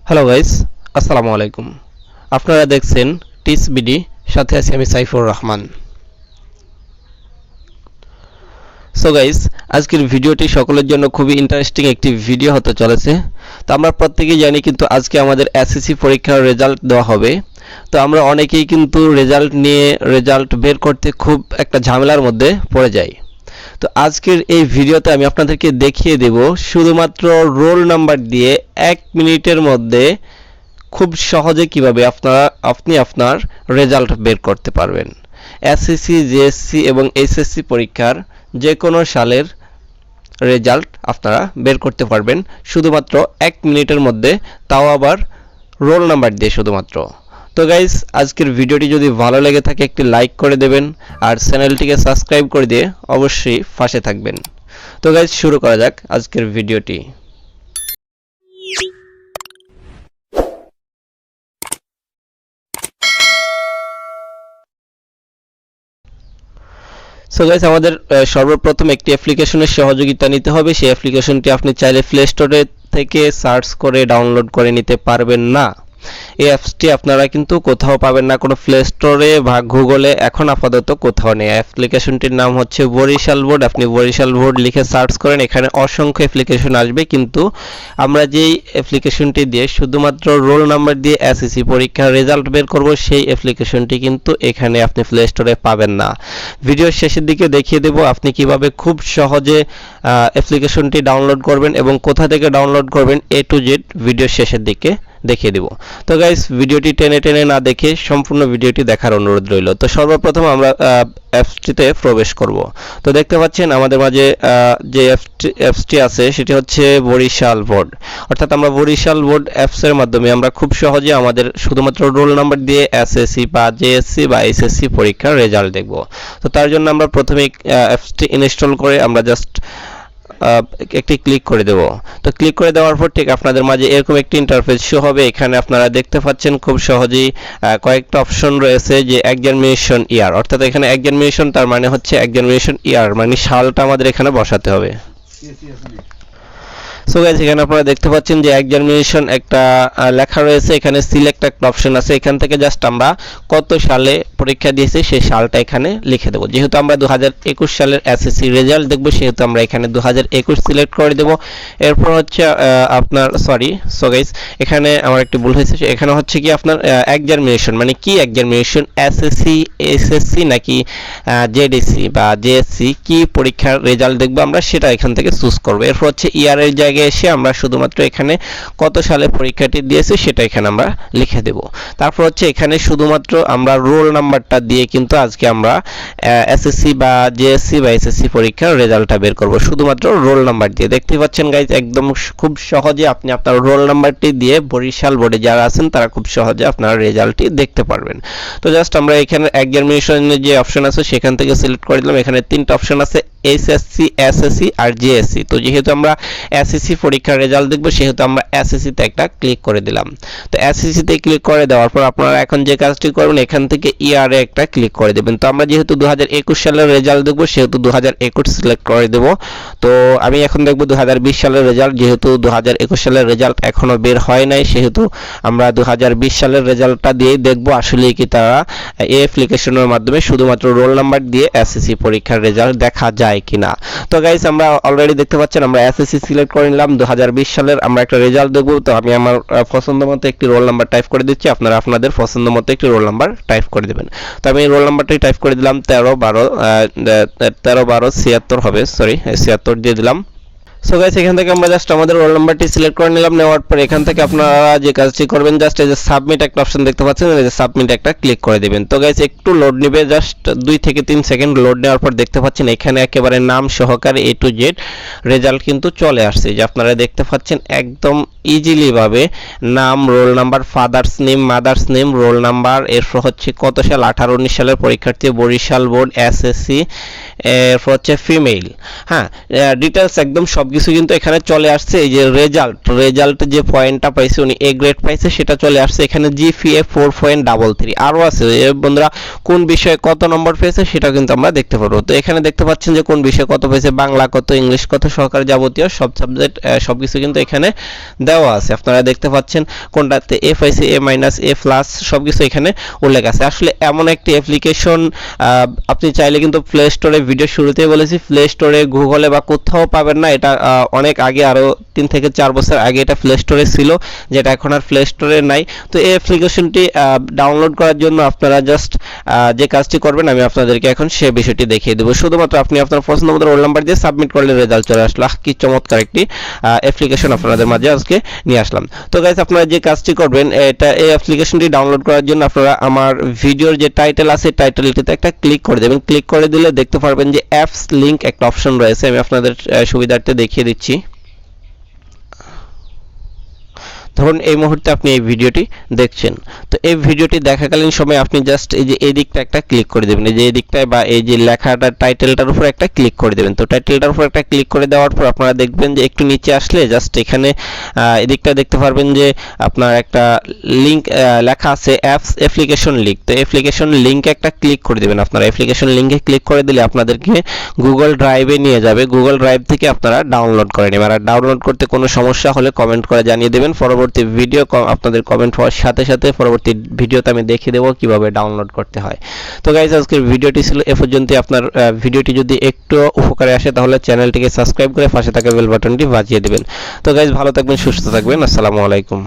Hello guys, আসসালামু আলাইকুম। আপনারা দেখছেন টিস বিডি, সাথে আছি আমি সাইফুর রহমান। সো গাইস, আজকের ভিডিওটি সকলের জন্য খুবই ইন্টারেস্টিং একটি ভিডিও হতে চলেছে। তো আমরা প্রত্যেকেই জানি কিন্তু আজকে আমাদের এসএসসি পরীক্ষার রেজাল্ট দেওয়া হবে। তো আমরা অনেকেই কিন্তু রেজাল্ট বের করতে খুব একটা ঝামেলার মধ্যে পড়ে যাই। তো আজকের এই ভিডিওতে আমি আপনাদেরকে দেখিয়ে দেব শুধুমাত্র রোল নাম্বার দিয়ে 1 মিনিটের মধ্যে খুব সহজে কিভাবে আপনি আপনার রেজাল্ট বের করতে পারবেন। এসএসসি, জিএসসি এবং এইচএসসি পরীক্ষার যে কোনো সালের রেজাল্ট আপনারা বের করতে পারবেন শুধুমাত্র 1 মিনিটের মধ্যে, তাও আবার রোল নাম্বার দিয়ে শুধুমাত্র। তো গাইস, আজকের ভিডিওটি যদি ভালো লেগে থাকে একটি লাইক করে দেবেন আর চ্যানেলটিকে সাবস্ক্রাইব করে দিয়ে অবশ্যই পাশে থাকবেন। তো গাইস, শুরু করা যাক আজকের ভিডিওটি। সো গাইস, আমাদের সর্বপ্রথম একটি অ্যাপ্লিকেশনের সহযোগিতা নিতে হবে। সেই অ্যাপ্লিকেশনটি আপনি চাইলে প্লে স্টোরে থেকে সার্চ করে ডাউনলোড করে নিতে পারবেন না। এই অ্যাপসটি আপনারা কিন্তু কোথাও পাবেন না, কোনো প্লে স্টোরে বা গুগলে এখন আপাতত কোথাও নেই। অ্যাপ্লিকেশনটির নাম হচ্ছে বরিশাল বোর্ড। আপনি বরিশাল বোর্ড লিখে সার্চ করেন, এখানে অসংখ্য অ্যাপ্লিকেশন আসবে, কিন্তু আমরা যেই অ্যাপ্লিকেশনটি দিয়ে শুধুমাত্র রোল নাম্বার দিয়ে এসএসসি পরীক্ষার রেজাল্ট বের করব, সেই অ্যাপ্লিকেশনটি কিন্তু এখানে আপনি প্লে স্টোরে পাবেন না। ভিডিওর শেষের দিকে দেখিয়ে দেব আপনি কিভাবে খুব সহজে অ্যাপ্লিকেশনটি ডাউনলোড করবেন এবং কোথা থেকে ডাউনলোড করবেন, এ টু জেড ভিডিওর শেষের দিকে দেখিয়ে দেব। তো গাইস, ভিডিওটি টেনে না দেখে সম্পূর্ণ ভিডিওটি দেখার অনুরোধ রইল। তো সর্বপ্রথম আমরা অ্যাপসটিতে প্রবেশ করব। তো দেখতে পাচ্ছেন আমাদের মাঝে যে অ্যাপসটি আছে সেটি হচ্ছে বরিশাল বোর্ড। অর্থাৎ আমরা বরিশাল বোর্ড অ্যাপসের মাধ্যমে আমরা খুব সহজে আমাদের শুধুমাত্র রোল নাম্বার দিয়ে এসএসসি বা জেএসসি বা এইচএসসি পরীক্ষার রেজাল্ট দেখব। তো তার জন্য আমরা প্রথমে অ্যাপসটি ইনস্টল করে আমরা জাস্ট একটি ক্লিক করে দেব। তো ক্লিক করে দেওয়ার পর ঠিক আপনাদের মাঝে এরকম একটি ইন্টারফেস শো হবে। এখানে আপনারা দেখতে পাচ্ছেন খুব সহজেই কয়েকটা অপশন রয়েছে, যে এক্সামিনেশন ইয়ার, অর্থাৎ এখানে এক্সামিনেশন তার মানে হচ্ছে এক্সামিনেশন ইয়ার মানে সালটা আমাদের এখানে বসাতে হবে। সো গাইস, এখানে আপনারা দেখতে পাচ্ছেন যে এক্সামিনেশন একটা লেখা রয়েছে, এখানে সিলেক্ট একটা অপশন আছে। এখান থেকে জাস্ট আমরা কত সালে পরীক্ষা দিয়েছি সেই সালটা এখানে লিখে দেব। যেহেতু আমরা 2021 সালের এসএসসি রেজাল্ট দেখব, সেহেতু আমরা এখানে 2021 সিলেক্ট করে দেব। এরপর হচ্ছে আপনার সো গাইস, এখানে আমার একটু ভুল হয়েছে, এখানে হচ্ছে কি আপনার এক্সামিনেশন মানে কি এক্সামিনেশন, এসএসসি, এসএসসি নাকি জেডিসি বা জেএসসি কি পরীক্ষার রেজাল্ট দেখব আমরা, সেটা এখান থেকে চুজ করব। এরপর হচ্ছে ইয়ারের জায়গায় এসে আমরা শুধুমাত্র এখানে কত সালে পরীক্ষাটি দিয়েছি সেটা এখানে আমরা লিখে দেব। তারপর হচ্ছে এখানে শুধুমাত্র আমরা রোল নাম্বারটা দিয়ে কিন্তু আজকে আমরা এসএসসি বা জেএসসি বা এসএসসি পরীক্ষার রেজাল্টটা বের করব শুধুমাত্র রোল নাম্বার দিয়ে। দেখতে পাচ্ছেন গাইজ, একদম খুব সহজে আপনি আপনার রোল নাম্বারটি দিয়ে বরিশাল বোর্ডে যারা আছেন তারা খুব সহজে আপনার রেজাল্টটি দেখতে পারবেন। তো জাস্ট আমরা এখানে এক্সামিনেশনের যে অপশন আছে সেখান থেকে সিলেক্ট করে দিলাম। এখানে তিনটা অপশন আছে, এইচএসসি, এসএসসি আর জেএসসি। তো যেহেতু আমরা এসএসসি পরীক্ষার রেজাল্ট দেখব, সেহেতু আমরা এসএসসি তে একটা ক্লিক করে দিলাম। তো এসএসসি তে ক্লিক করে দেওয়ার পর আপনারা এখন যে কাজটি করবেন, এখান থেকে ইয়ারে একটা ক্লিক করে দেবেন। তো আমরা যেহেতু 2021 সালের রেজাল্ট দেখব, সেহেতু 2021 সিলেক্ট করে দেব। তো আমি এখন দেখব 2020 সালের রেজাল্ট। যেহেতু 2021 সালের রেজাল্ট এখনো বের হয় নাই, সেহেতু আমরা 2020 সালের রেজাল্টটা দিয়েই দেখব আসলে কি তারা এই অ্যাপ্লিকেশনের মাধ্যমে শুধুমাত্র রোল নাম্বার দিয়ে এসএসসি পরীক্ষার রেজাল্ট দেখা যায় কিনা। তো গাইস, আমরা অলরেডি দেখতে পাচ্ছেন আমরা এসএসসি সিলেক্ট করে নিলাম। 2020 সালের আমরা একটা রেজাল্ট দেখব। তো আমি আমার পছন্দ মতো একটি রোল নাম্বার টাইপ করে দিচ্ছি, আপনারা আপনাদের পছন্দ মতো একটি রোল নাম্বার টাইপ করে দেবেন। তো আমি রোল নাম্বারটাই টাইপ করে দিলাম 131276 হবে, সরি 76 দিয়ে দিলাম। সো গাইস, এখান থেকে আমরা জাস্ট আমাদের রোল নাম্বারটি সিলেক্ট করে নিলাম। নেওয়ার পর এখান থেকে আপনারা যে কাজটি করবেন, জাস্ট এই যে সাবমিট একটা অপশন দেখতে পাচ্ছেন, এই যে সাবমিট একটা ক্লিক করে দিবেন। তো গাইস, একটু লোড নেবে, জাস্ট 2 থেকে 3 সেকেন্ড লোড নেওয়ার পর দেখতে পাচ্ছেন এখানে একেবারে নাম সহকারে এ টু জেড রেজাল্ট কিন্তু চলে আসছে। যে আপনারা দেখতে পাচ্ছেন একদম ইজিলি ভাবে নাম, roll number, father's name, mother's name, roll number, এরপর হচ্ছে কত সাল, 18-19 সালের পরীক্ষার্থী, বরিশাল বোর্ড, এসএসসি, এরপর হচ্ছে ফিমেল। হ্যাঁ, ডিটেলস একদম সবকিছু কিন্তু এখানে চলে আসছে। এই যে রেজাল্ট যে পয়েন্টটা পাইছে, উনি এ গ্রেড পাইছে, সেটা চলে আসছে এখানে। জিপিএ 4.33 আরও আছে বন্ধুরা, কোন বিষয়ে কত নম্বর পেয়েছে সেটা কিন্তু আমরা দেখতে পারবো। তো এখানে দেখতে পাচ্ছেন যে কোন বিষয়ে কত পেয়েছে, বাংলা কত, ইংলিশ কত, সহকারে যাবতীয় সব সাবজেক্ট সবকিছু কিন্তু এখানে দেওয়া আছে, আপনারা দেখতে পাচ্ছেন কোনটাতে এফ আইসি, এ মাইনাস, এ প্লাস সবকিছু এখানে উল্লেখ আছে। আসলে এমন একটি অ্যাপ্লিকেশন আপনি চাইলে কিন্তু প্লে স্টোরে, ভিডিও শুরুতেই বলেছি, প্লে স্টোরে, গুগলে বা কোথাও পাবেন না। এটা অনেক আগে, আরও 3 থেকে 4 বছর আগে এটা প্লে স্টোরে ছিল, যেটা এখন আর প্লে স্টোরে নাই। তো এই অ্যাপ্লিকেশনটি ডাউনলোড করার জন্য আপনারা জাস্ট যে কাজটি করবেন আমি আপনাদেরকে এখন সে বিষয়টি দেখিয়ে দেবো। শুধুমাত্র আপনি আপনার পছন্দ মতো রোল নাম্বার দিয়ে সাবমিট করলে রেজাল্ট চলে আসলো। কি চমৎকার একটি অ্যাপ্লিকেশন আপনাদের মাঝে আজকে নিয়ে আসলাম। তো গাইস, আপনারা যে কাজটি করবেন, এই অ্যাপ্লিকেশনটি ডাউনলোড করার জন্য আপনারা আমার ভিডিওর যে টাইটেল আছে, টাইটেলটিতে একটা ক্লিক করে দেবেন। ক্লিক করে দিলে দেখতে পারবেন যে অ্যাপস লিংক একটা অপশন রয়েছে। আমি আপনাদের সুবিধার্থে দেখিয়ে দিচ্ছি। ধরুন এই মুহূর্তে আপনি এই ভিডিওটি দেখছেন, তো এই ভিডিওটি দেখাকালীন সময় আপনি জাস্ট এই যে এই দিকটা একটা ক্লিক করে দেবেন, এই যে এই দিকটায় বা এই যে লেখাটা টাইটেলটার উপর একটা ক্লিক করে দেবেন। তো টাইটেলটার উপর একটা ক্লিক করে দেওয়ার পর আপনারা দেখবেন যে একটু নিচে আসলে জাস্ট এখানে এদিকটা দেখতে পারবেন যে আপনার একটা লিঙ্ক লেখা আছে, অ্যাপস অ্যাপ্লিকেশন লিঙ্ক। তো অ্যাপ্লিকেশন লিঙ্কে একটা ক্লিক করে দেবেন। আপনারা অ্যাপ্লিকেশন লিঙ্কে ক্লিক করে দিলে আপনাদেরকে গুগল ড্রাইভে নিয়ে যাবে। গুগল ড্রাইভ থেকে আপনারা ডাউনলোড করে নেবেন। আর ডাউনলোড করতে কোনো সমস্যা হলে কমেন্ট করে জানিয়ে দেবেন। পরবর্তী ভিডিও আপনাদের কমেন্ট হওয়ার সাথে সাথে পরবর্তী ভিডিওতে আমি দেখিয়ে দেবো কিভাবে ডাউনলোড করতে হয়। তো গাইস, আজকের ভিডিওটি ছিল এ পর্যন্তই। আপনার ভিডিওটি যদি একটু উপকারে আসে তাহলে চ্যানেলটিকে সাবস্ক্রাইব করে পাশে থাকা বেল বাটনটি বাজিয়ে দেবেন। তো গাইস, ভালো থাকবেন, সুস্থ থাকবেন। আসসালামু আলাইকুম।